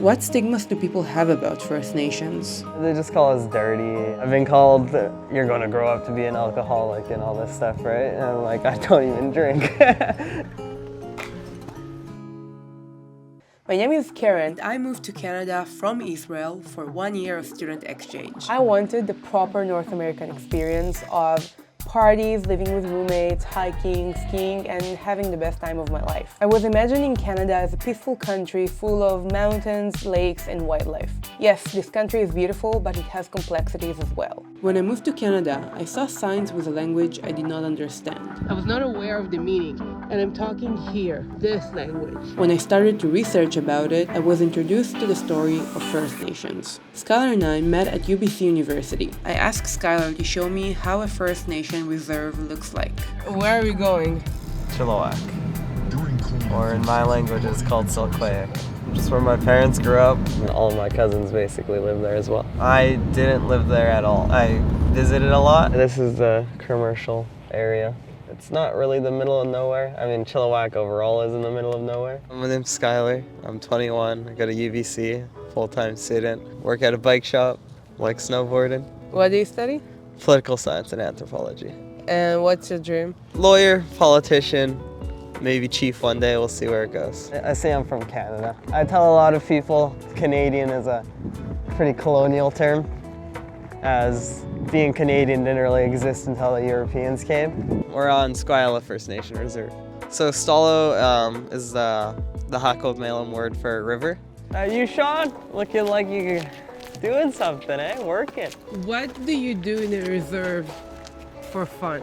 What stigmas do people have about First Nations? They just call us dirty. I've been called that you're going to grow up to be an alcoholic and all this stuff, right? And I'm like, I don't even drink. My name is Karen. I moved to Canada from Israel for 1 year of student exchange. I wanted the proper North American experience of parties, living with roommates, hiking, skiing, and having the best time of my life. I was imagining Canada as a peaceful country full of mountains, lakes, and wildlife. Yes, this country is beautiful, but it has complexities as well. When I moved to Canada, I saw signs with a language I did not understand. I was not aware of the meaning, and I'm talking here, this language. When I started to research about it, I was introduced to the story of First Nations. Schuyler and I met at UBC University. I asked Schuyler to show me how a First Nation reserve looks like. Where are we going? Chilliwack. Or in my language it's called Silquayak. Just where my parents grew up, and all of my cousins basically live there as well. I didn't live there at all. I visited a lot. This is the commercial area. It's not really the middle of nowhere. I mean, Chilliwack overall is in the middle of nowhere. My name's Schuyler. I'm 21. I go to UBC, full-time student. Work at a bike shop, like snowboarding. What do you study? Political science and anthropology. And what's your dream? Lawyer, politician, maybe chief one day. We'll see where it goes. I say I'm from Canada. I tell a lot of people Canadian is a pretty colonial term, as being Canadian didn't really exist until the Europeans came. We're on Schuyler First Nation Reserve. So Stalo is the Hakko Malem word for river. You, Sean, looking like you're doing something, eh? Working. What do you do in a reserve for fun?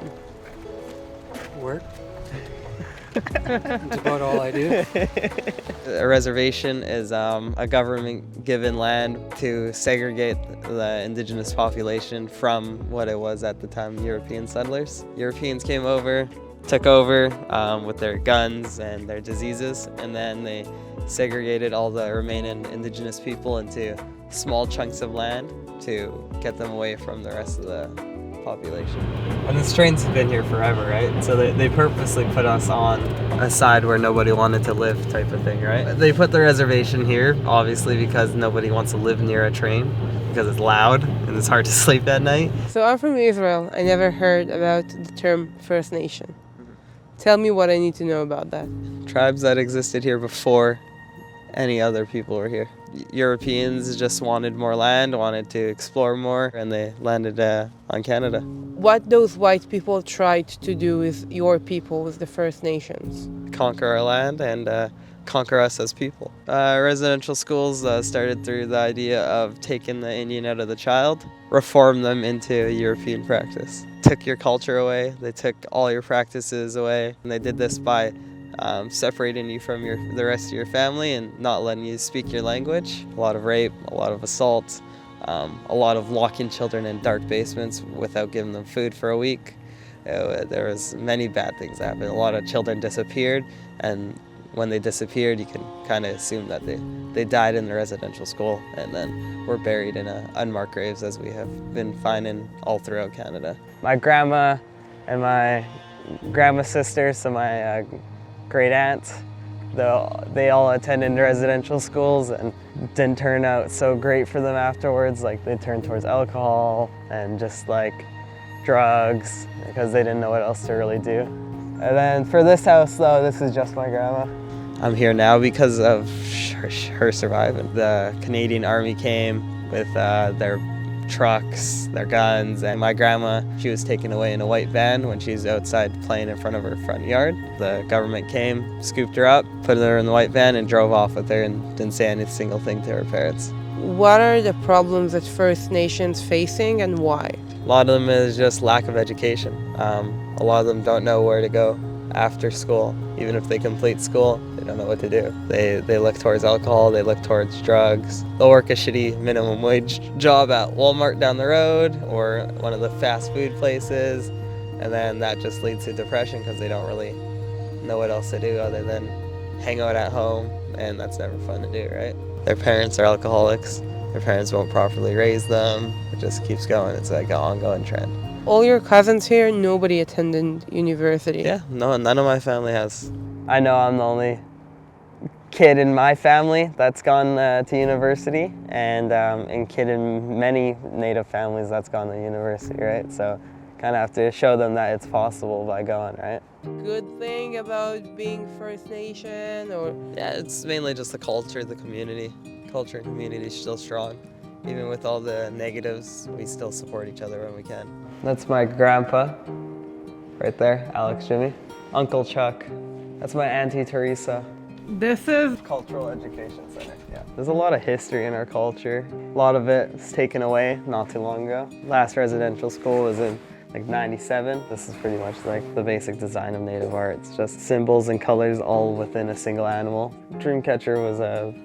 Work. That's about all I do. A reservation is a government-given land to segregate the indigenous population from what it was at the time European settlers. Europeans came over, took over with their guns and their diseases, and then they segregated all the remaining indigenous people into small chunks of land to get them away from the rest of the population. And the strains have been here forever, right? So they purposely put us on a side where nobody wanted to live type of thing, right? They put the reservation here, obviously, because nobody wants to live near a train because it's loud and it's hard to sleep at night. So I'm from Israel. I never heard about the term First Nation. Tell me what I need to know about that. Tribes that existed here before any other people were here. Europeans just wanted more land, wanted to explore more, and they landed on Canada. What those white people tried to do with your people, with the First Nations? Conquer our land and conquer us as people. Residential schools started through the idea of taking the Indian out of the child, reform them into European practice. Took your culture away, they took all your practices away, and they did this by separating you from the rest of your family and not letting you speak your language. A lot of rape, a lot of assault, a lot of locking children in dark basements without giving them food for a week. There was many bad things that happened. A lot of children disappeared, and when they disappeared, you can kind of assume that they died in the residential school and then were buried in unmarked graves, as we have been finding all throughout Canada. My grandma and my grandma's sister, so my great aunts, they all attended residential schools and didn't turn out so great for them afterwards. Like, they turned towards alcohol and just like drugs because they didn't know what else to really do. And then for this house though, this is just my grandma. I'm here now because of her surviving. The Canadian Army came with their trucks, their guns, and my grandma, she was taken away in a white van when she was outside playing in front of her front yard. The government came, scooped her up, put her in the white van and drove off with her and didn't say any single thing to her parents. What are the problems that First Nations facing and why? A lot of them is just lack of education. A lot of them don't know where to go after school. Even if they complete school, they don't know what to do. They look towards alcohol, they look towards drugs. They'll work a shitty minimum wage job at Walmart down the road or one of the fast food places, and then that just leads to depression because they don't really know what else to do other than hang out at home, and that's never fun to do, right? Their parents are alcoholics, their parents won't properly raise them, it just keeps going. It's like an ongoing trend. All your cousins here, nobody attended university. Yeah, no, none of my family has. I know I'm the only kid in my family that's gone to university, and kid in many Native families that's gone to university, right? So kind of have to show them that it's possible by going, right? Good thing about being First Nation, or Yeah, it's mainly just the culture, the community. Culture and community is still strong. Even with all the negatives, we still support each other when we can. That's my grandpa, right there, Alex Jimmy. Uncle Chuck. That's my Auntie Teresa. this is Cultural Education Center, yeah. There's a lot of history in our culture. A lot of it was taken away not too long ago. Last residential school was in like 97. This is pretty much like the basic design of Native art. It's just symbols and colors all within a single animal. Dreamcatcher was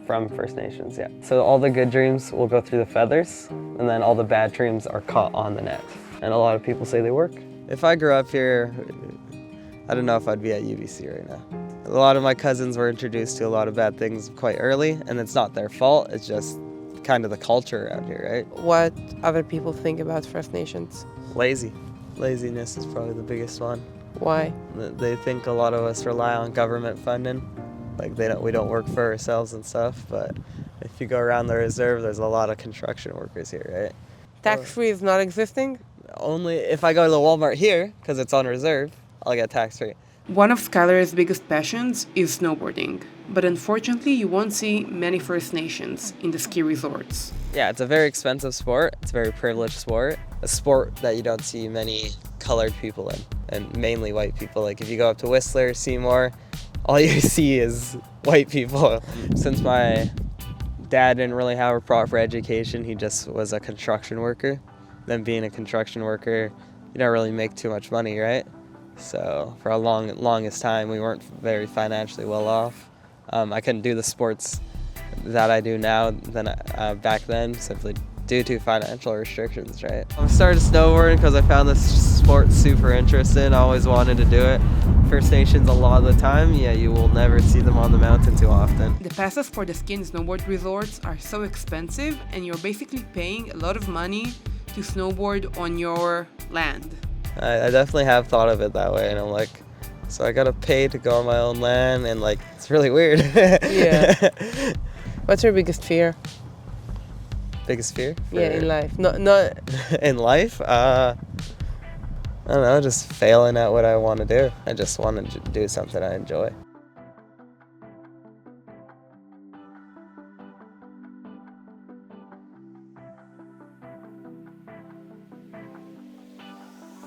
from First Nations, yeah. So all the good dreams will go through the feathers, and then all the bad dreams are caught on the net. And a lot of people say they work. If I grew up here, I don't know if I'd be at UBC right now. A lot of my cousins were introduced to a lot of bad things quite early, and it's not their fault, it's just kind of the culture around here, right? what other people think about First Nations. Lazy. Laziness is probably the biggest one. Why? They think a lot of us rely on government funding, like we don't work for ourselves and stuff, but if you go around the reserve, there's a lot of construction workers here, right? Tax-free is not existing? Only if I go to the Walmart here, because it's on reserve, I'll get tax-free. One of Schuyler's biggest passions is snowboarding, but unfortunately you won't see many First Nations in the ski resorts. Yeah, it's a very expensive sport. It's a very privileged sport. A sport that you don't see many colored people in, and mainly white people. Like if you go up to Whistler, Seymour, all you see is white people. Since my dad didn't really have a proper education, he just was a construction worker. Then being a construction worker, you don't really make too much money, right? So for a longest time, we weren't very financially well off. I couldn't do the sports that I do now back then, simply due to financial restrictions, right? I started snowboarding because I found this sport super interesting. I always wanted to do it. First Nations, a lot of the time, yeah, you will never see them on the mountain too often. The passes for the ski and snowboard resorts are so expensive, and you're basically paying a lot of money to snowboard on your land. I definitely have thought of it that way, and I'm like, so I gotta pay to go on my own land, and like, it's really weird. Yeah. What's your biggest fear? Biggest fear? Yeah, in life. Not In life? I don't know, just failing at what I want to do. I just want to do something I enjoy.